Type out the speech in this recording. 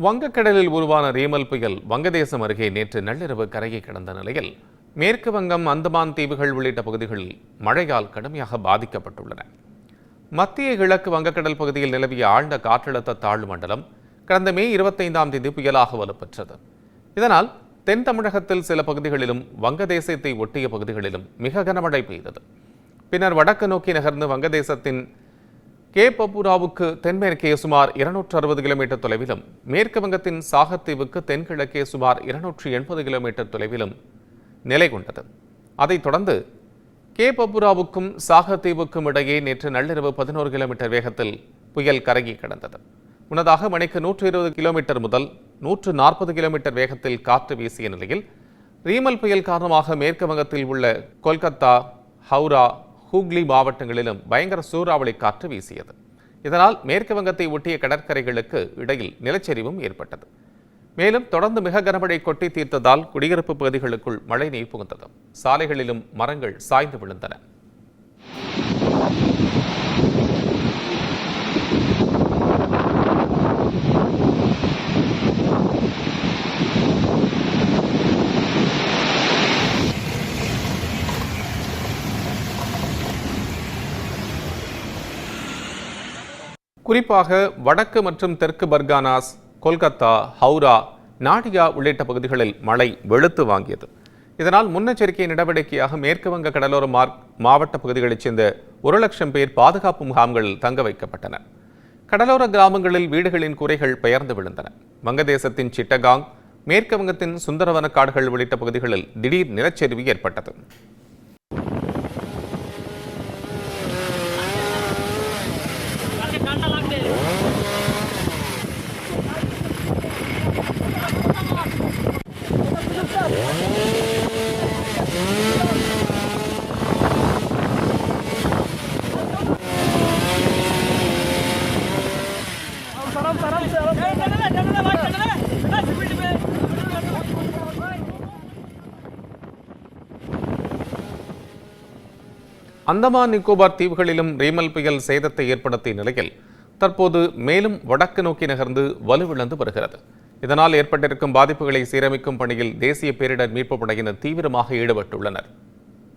வங்கக்கடலில் உருவான ரீமல் புயல் வங்கதேசம் அருகே நேற்று நள்ளிரவு கரையை கடந்த நிலையில் மேற்கு வங்கம், அந்தமான் தீவுகள் உள்ளிட்ட பகுதிகளில் மழையால் கடுமையாக பாதிக்கப்பட்டுள்ளன. மத்திய கிழக்கு வங்கக்கடல் பகுதியில் நிலவிய ஆழ்ந்த காற்றழுத்த தாழ்வு மண்டலம் கடந்த மே 25ஆம் தேதி புயலாக வலுப்பெற்றது. இதனால் தென் தமிழகத்தில் சில பகுதிகளிலும் வங்கதேசத்தை ஒட்டிய பகுதிகளிலும் மிக கனமழை பெய்தது. பின்னர் வடக்கு நோக்கி நகர்ந்து வங்கதேசத்தின் கேப்பபுராவுக்கு தென்மேற்கே சுமார் 260 கிலோமீட்டர் தொலைவிலும், மேற்கு வங்கத்தின் சாகர் தீவுக்கு தென்கிழக்கே சுமார் 280 கிலோமீட்டர் தொலைவிலும் நிலை கொண்டது. அதைத் தொடர்ந்து கேப்பபுராவுக்கும் சாகர் தீவுக்கும் இடையே நேற்று நள்ளிரவு 11 கிலோமீட்டர் வேகத்தில் புயல் கரையை கடந்தது. முன்னதாக மணிக்கு 120 கிலோமீட்டர் முதல் 140 கிலோமீட்டர் வேகத்தில் காற்று வீசிய நிலையில் ரீமல் புயல் காரணமாக மேற்கு வங்கத்தில் உள்ள கொல்கத்தா, ஹவுரா, ஹூக்ளி மாவட்டங்களிலும் பயங்கர சூறாவளி காற்று வீசியது. இதனால் மேற்கு வங்கத்தை ஒட்டிய கடற்கரைகளுக்கு இடையில் நிலச்சரிவும் ஏற்பட்டது. மேலும் தொடர்ந்து மிக கனமழை கொட்டி தீர்த்ததால் குடியிருப்பு பகுதிகளுக்குள் மழைநீர் புகுந்தது. சாலைகளிலும் மரங்கள் சாய்ந்து விழுந்தன. குறிப்பாக வடக்கு மற்றும் தெற்கு பர்கானாஸ், கொல்கத்தா, ஹவுரா, நாடியா உள்ளிட்ட பகுதிகளில் மழை வெளுத்து வாங்கியது. இதனால் முன்னெச்சரிக்கை நடவடிக்கையாக மேற்கு வங்க கடலோர மாவட்ட பகுதிகளைச் சேர்ந்த 1,00,000 பேர் பாதுகாப்பு முகாம்களில் தங்க வைக்கப்பட்டனர். கடலோர கிராமங்களில் வீடுகளின் கூரைகள் பெயர்ந்து விழுந்தன. வங்கதேசத்தின் சிட்டகாங், மேற்கு வங்கத்தின் சுந்தரவன காடுகள் உள்ளிட்ட பகுதிகளில் திடீர் நிலச்சரிவு ஏற்பட்டது. அந்தமான் நிக்கோபார் தீவுகளிலும் ரீமல் புயல் சேதத்தை ஏற்படுத்திய நிலையில் தற்போது மேலும் வடக்கு நோக்கி நகர்ந்து வலுவிழந்து வருகிறது. இதனால் ஏற்பட்டிருக்கும் பாதிப்புகளை சீரமைக்கும் பணியில் தேசிய பேரிடர் மீட்புப் படையினர் தீவிரமாக ஈடுபட்டுள்ளனர்.